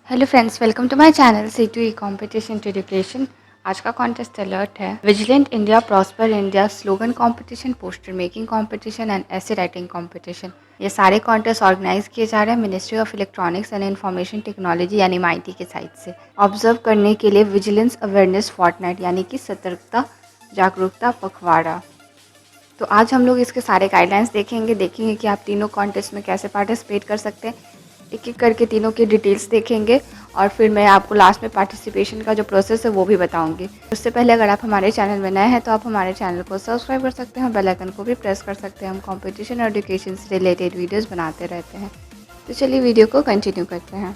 Hello friends, welcome to my channel C2E competition to education. आज का contest alert है vigilant India prosper India slogan competition, poster making competition and essay writing competition. ये सारे contest organise किए जा रहे हैं ministry of electronics and information technology यानी MIT के साइड से। ऑब्जर्व करने के लिए विजिलेंस अवेयरनेस फोर्टनाइट यानी कि सतर्कता जागरूकता पखवाड़ा। तो आज हम लोग इसके सारे गाइडलाइंस देखेंगे कि आप तीनों कॉन्टेस्ट में कैसे पार्टिसिपेट कर सकते हैं। एक एक करके तीनों की डिटेल्स देखेंगे और फिर मैं आपको लास्ट में पार्टिसिपेशन का जो प्रोसेस है वो भी बताऊंगी। उससे पहले अगर आप हमारे चैनल में नए हैं तो आप हमारे चैनल को सब्सक्राइब कर सकते हैं, बेल आइकन को भी प्रेस कर सकते हैं। हम कंपटीशन और एजुकेशन से रिलेटेड वीडियोस बनाते रहते हैं। तो चलिए वीडियो को कंटिन्यू करते हैं।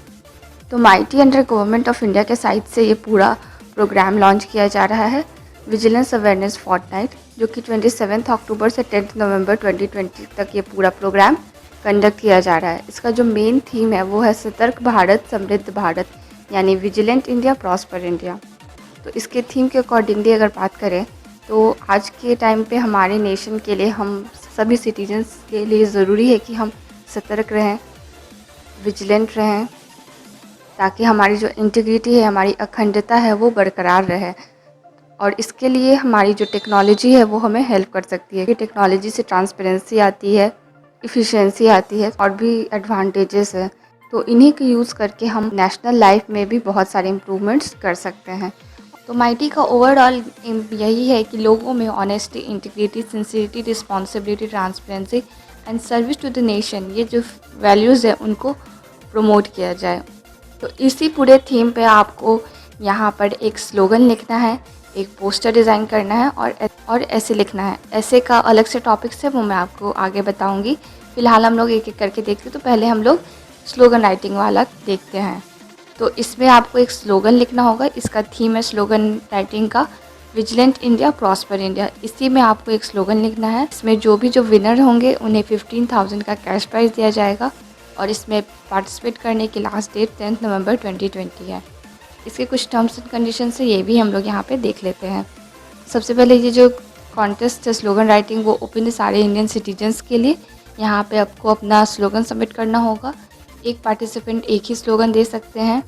तो MIT under government of India के साइड से ये पूरा प्रोग्राम लॉन्च किया जा रहा है विजिलेंस अवेयरनेस फोर्टनाइट, जो कि 27 अक्टूबर से 10 नवंबर 2020 तक ये पूरा प्रोग्राम कंडक्ट किया जा रहा है। इसका जो मेन थीम है वो है सतर्क भारत समृद्ध भारत यानी विजिलेंट इंडिया प्रॉस्पर इंडिया। तो इसके थीम के अकॉर्डिंगली अगर बात करें तो आज के टाइम पे हमारे नेशन के लिए, हम सभी सिटीजन्स के लिए ज़रूरी है कि हम सतर्क रहें, विजिलेंट रहें, ताकि हमारी जो इंटीग्रिटी है, हमारी अखंडता है वो बरकरार रहे। और इसके लिए हमारी जो टेक्नोलॉजी है वो हमें हेल्प कर सकती है कि टेक्नोलॉजी से ट्रांसपेरेंसी आती है, इफ़िशियंसी आती है और भी एडवांटेजेस है। तो इन्हीं को यूज़ करके हम नेशनल लाइफ में भी बहुत सारे इम्प्रूवमेंट्स कर सकते हैं। तो MIT का ओवरऑल एम यही है कि लोगों में honesty, integrity, sincerity, responsibility, transparency and service to the nation, ये जो वैल्यूज़ है उनको प्रमोट किया जाए। तो इसी पूरे थीम पे आपको यहाँ पर एक स्लोगन लिखना है, एक पोस्टर डिज़ाइन करना है और ऐसे लिखना है। ऐसे का अलग से टॉपिक्स है, वो मैं आपको आगे बताऊंगी। फ़िलहाल हम लोग एक एक करके देखते हैं। तो पहले हम लोग स्लोगन राइटिंग वाला देखते हैं। तो इसमें आपको एक स्लोगन लिखना होगा। इसका थीम है स्लोगन राइटिंग का विजिलेंट इंडिया प्रॉस्पर इंडिया। इसी में आपको एक स्लोगन लिखना है। इसमें जो विनर होंगे उन्हें 15,000 का कैश प्राइज़ दिया जाएगा और इसमें पार्टिसिपेट करने की लास्ट डेट 10 नवंबर 2020 है। इसके कुछ टर्म्स एंड कंडीशन से ये भी हम लोग यहाँ पे देख लेते हैं। सबसे पहले ये जो कॉन्टेस्ट है स्लोगन राइटिंग, वो ओपन है सारे इंडियन सिटीजन्स के लिए। यहाँ पे आपको अपना स्लोगन सबमिट करना होगा। एक पार्टिसिपेंट एक ही स्लोगन दे सकते हैं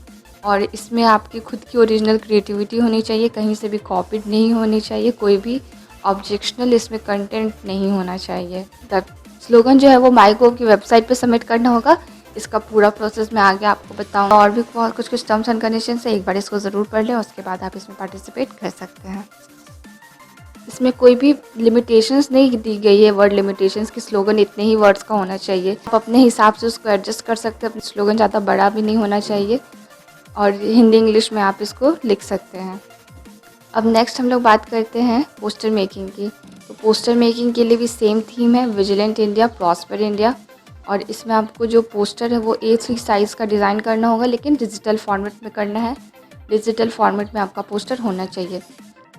और इसमें आपकी खुद की ओरिजिनल क्रिएटिविटी होनी चाहिए, कहीं से भी कॉपीड नहीं होनी चाहिए, कोई भी ऑब्जेक्शनल इसमें कंटेंट नहीं होना चाहिए। तब स्लोगन जो है वो माईगोव की वेबसाइट पे सबमिट करना होगा। इसका पूरा प्रोसेस मैं आगे आपको बताऊंगा और भी बहुत कुछ टर्म्स एंड कंडीशन है। एक बार इसको ज़रूर पढ़ लें, उसके बाद आप इसमें पार्टिसिपेट कर सकते हैं। इसमें कोई भी लिमिटेशंस नहीं दी गई है, वर्ड लिमिटेशंस कि स्लोगन इतने ही वर्ड्स का होना चाहिए। आप अपने हिसाब से उसको एडजस्ट कर सकते हैं। अपना स्लोगन ज़्यादा बड़ा भी नहीं होना चाहिए और हिंदी इंग्लिश में आप इसको लिख सकते हैं। अब नेक्स्ट हम लोग बात करते हैं पोस्टर मेकिंग की। तो पोस्टर मेकिंग के लिए भी सेम थीम है विजिलेंट इंडिया प्रॉस्पर इंडिया और इसमें आपको जो पोस्टर है वो A3 साइज़ का डिज़ाइन करना होगा, लेकिन डिजिटल फॉर्मेट में करना है। डिजिटल फॉर्मेट में आपका पोस्टर होना चाहिए।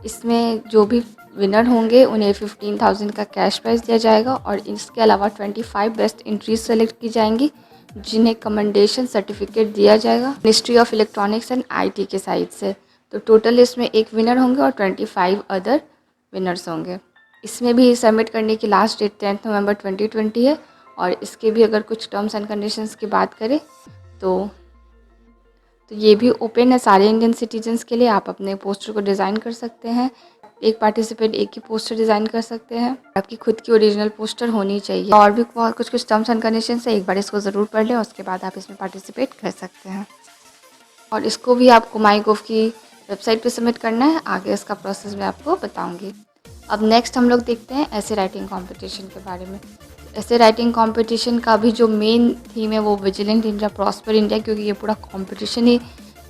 इसमें जो भी विनर होंगे उन्हें 15,000 का कैश प्राइज़ दिया जाएगा और इसके अलावा 25 बेस्ट एंट्रीज सेलेक्ट की जाएंगी जिन्हें कमेंडेशन सर्टिफिकेट दिया जाएगा ministry of electronics and IT के साइड से। तो टोटल इसमें एक विनर होंगे और 25 अदर विनर्स होंगे। इसमें भी सबमिट करने की लास्ट डेट 10 नवंबर 2020 है और इसके भी अगर कुछ टर्म्स एंड कंडीशंस की बात करें तो ये भी ओपन है सारे इंडियन सिटीजन्स के लिए। आप अपने पोस्टर को डिज़ाइन कर सकते हैं। एक पार्टिसिपेंट एक ही पोस्टर डिज़ाइन कर सकते हैं। आपकी खुद की ओरिजिनल पोस्टर होनी चाहिए और भी बहुत कुछ टर्म्स एंड कंडीशंस है। एक बार इसको ज़रूर पढ़ लें, उसके बाद आप इसमें पार्टिसिपेट कर सकते हैं। और इसको भी आपको माईगोव की वेबसाइट पे सबमिट करना है। आगे इसका प्रोसेस मैं आपको बताऊंगी। अब नेक्स्ट हम लोग देखते हैं ऐसे राइटिंग कंपटीशन के बारे में। ऐसे राइटिंग कंपटीशन का भी जो मेन थीम है वो विजिलेंट इंडिया प्रॉस्पर इंडिया, क्योंकि ये पूरा कंपटीशन ही,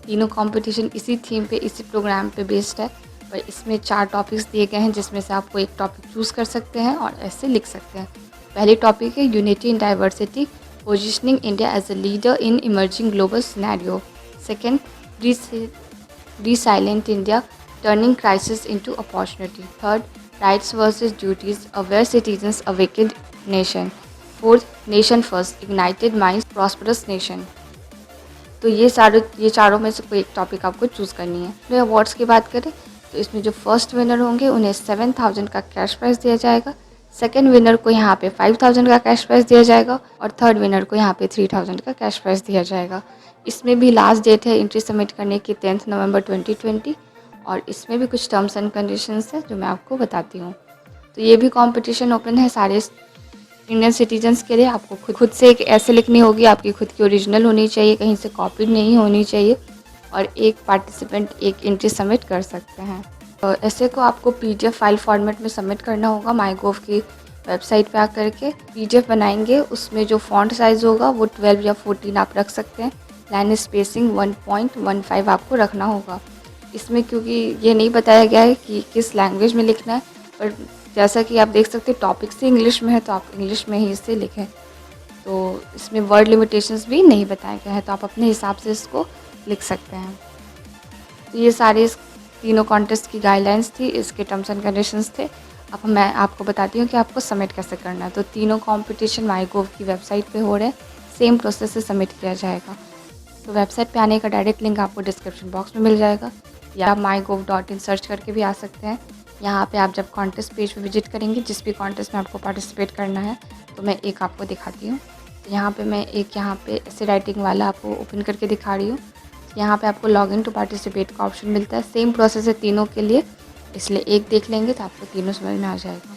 तीनों कंपटीशन इसी थीम पे, इसी प्रोग्राम पे बेस्ड है। पर इसमें 4 टॉपिक्स दिए गए हैं जिसमें से आपको एक टॉपिक चूज़ कर सकते हैं और ऐसे लिख सकते हैं। पहली टॉपिक है unity in diversity, positioning India as a leader in emerging global scenario. Second, Resilient India, turning crisis into opportunity. Third, rights versus duties, aware citizens, awakened nation. Fourth, nation first, ignited minds, prosperous nation. तो ये चारों में से कोई एक topic आपको choose करनी है। फिर अवार्ड्स की बात करें तो इसमें जो फर्स्ट विनर होंगे उन्हें 7,000 का कैश प्राइज़ दिया जाएगा। सेकेंड विनर को यहाँ पे 5000 का कैश प्राइज़ दिया जाएगा और थर्ड विनर को यहाँ पे 3000 का कैश प्राइज़ दिया जाएगा। इसमें भी लास्ट डेट है एंट्री सबमिट करने की 10 नवंबर 2020 और इसमें भी कुछ टर्म्स एंड कंडीशंस है जो मैं आपको बताती हूँ। तो ये भी कंपटीशन ओपन है सारे इंडियन सिटीजन्स के लिए। आपको खुद से एक ऐसे लिखनी होगी, आपकी खुद की ओरिजिनल होनी चाहिए, कहीं से कॉपी नहीं होनी चाहिए और एक पार्टिसिपेंट एक एंट्री सबमिट कर सकते हैं। तो ऐसे को आपको पीडीएफ फाइल फॉर्मेट में सबमिट करना होगा। माईगोव की वेबसाइट पे आकर के पीडीएफ बनाएंगे, उसमें जो फॉन्ट साइज़ होगा वो 12 या 14 आप रख सकते हैं। लाइन स्पेसिंग 1.15 आपको रखना होगा। इसमें क्योंकि ये नहीं बताया गया है कि किस लैंग्वेज में लिखना है, पर जैसा कि आप देख सकते हैं टॉपिक से इंग्लिश में है तो आप इंग्लिश में ही इसे लिखें। तो इसमें वर्ड लिमिटेशंस भी नहीं बताए गए हैं, तो आप अपने हिसाब से इसको लिख सकते हैं। तो ये सारे तीनों कॉन्टेस्ट की गाइडलाइंस थी, इसके टर्म्स एंड कंडीशंस थे। अब मैं आपको बताती हूँ कि आपको सबमिट कैसे करना है। तो तीनों कंपटीशन माईगोव की वेबसाइट पे हो रहे हैं, सेम प्रोसेस से सबमिट किया जाएगा। तो वेबसाइट पे आने का डायरेक्ट लिंक आपको डिस्क्रिप्शन बॉक्स में मिल जाएगा या आप mygov.in सर्च करके भी आ सकते हैं। यहाँ पे आप जब कॉन्टेस्ट पेज पे विजिट करेंगे, जिस भी कॉन्टेस्ट में आपको पार्टिसिपेट करना है, तो मैं एक आपको दिखाती हूँ। यहाँ पे मैं एक यहाँ पे ऐसे राइटिंग वाला आपको ओपन करके दिखा रही हूँ। यहाँ पे आपको लॉगिन टू पार्टिसिपेट का ऑप्शन मिलता है। सेम प्रोसेस है तीनों के लिए, इसलिए एक देख लेंगे तो आपको तीनों समझ में आ जाएगा।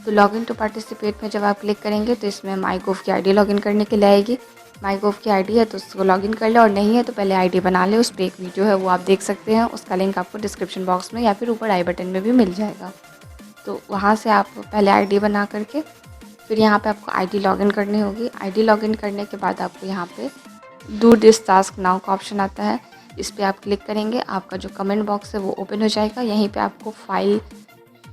तो लॉगिन टू पार्टिसिपेट में जब आप क्लिक करेंगे तो इसमें माईगोव की आईडी लॉगिन करने के लिए आएगी। माईगोव की आईडी है तो उसको लॉगिन कर ले और नहीं है तो पहले आईडी बना ले। उस पर एक वीडियो है वो आप देख सकते हैं, उसका लिंक आपको डिस्क्रिप्शन बॉक्स में या फिर ऊपर आई बटन में भी मिल जाएगा। तो वहाँ से आप पहले आईडी बना करके फिर यहाँ पे आपको आईडी लॉगिन करनी होगी। आईडी लॉगिन करने के बाद आपको यहाँ पे डू दिस टास्क नाउ का ऑप्शन आता है, इस पर आप क्लिक करेंगे। आपका जो कमेंट बॉक्स है वो ओपन हो जाएगा। यहीं पे आपको फाइल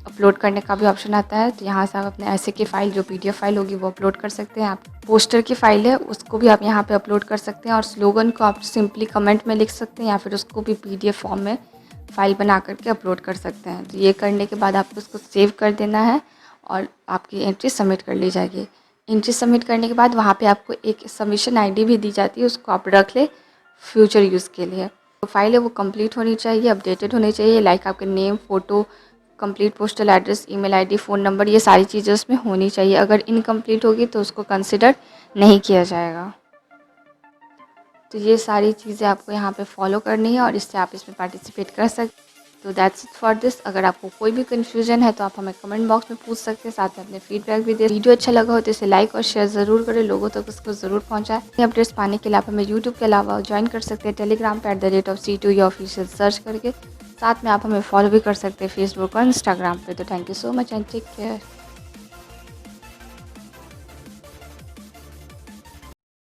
अपलोड करने का भी ऑप्शन आता है, तो यहाँ से आप अपने ऐसे की फ़ाइल जो पीडीएफ फाइल होगी वो अपलोड कर सकते हैं। आप पोस्टर की फ़ाइल है उसको भी आप यहाँ पे अपलोड कर सकते हैं और स्लोगन को आप सिंपली कमेंट में लिख सकते हैं या फिर उसको भी पीडीएफ फॉर्म में फ़ाइल बना करके अपलोड कर सकते हैं। तो ये करने के बाद आपको उसको सेव कर देना है और आपकी एंट्री सबमिट कर ली जाएगी। एंट्री सबमिट करने के बाद वहाँ पे आपको एक सबमिशन आईडी भी दी जाती है, उसको आप रख ले फ्यूचर यूज़ के लिए। तो फाइल है वो कंप्लीट होनी चाहिए, अपडेटेड होनी चाहिए, लाइक आपके name, photo, complete postal address, email ID, phone number, ये सारी चीज़ें उसमें होनी चाहिए। अगर इनकम्प्लीट होगी तो उसको कंसिडर नहीं किया जाएगा। तो ये सारी चीज़ें आपको यहाँ पे फॉलो करनी है और इससे आप इसमें पार्टिसिपेट कर सकते। तो दैट्स इट फॉर दिस। अगर आपको कोई भी कन्फ्यूजन है तो आप हमें कमेंट बॉक्स में पूछ सकते हैं, साथ में अपने फीडबैक भी दे। वीडियो अच्छा लगा हो तो इसे लाइक और शेयर ज़रूर करें, लोगों तक उसको ज़रूर पहुँचाएं। अपडेट्स पाने के लिए आप हमें यूट्यूब के अलावा ज्वाइन कर सकते हैं टेलीग्राम पे @C2E ऑफिशियल सर्च करके। साथ में आप हमें फॉलो भी कर सकते हैं फेसबुक और इंस्टाग्राम पे। तो thank you so much and take care.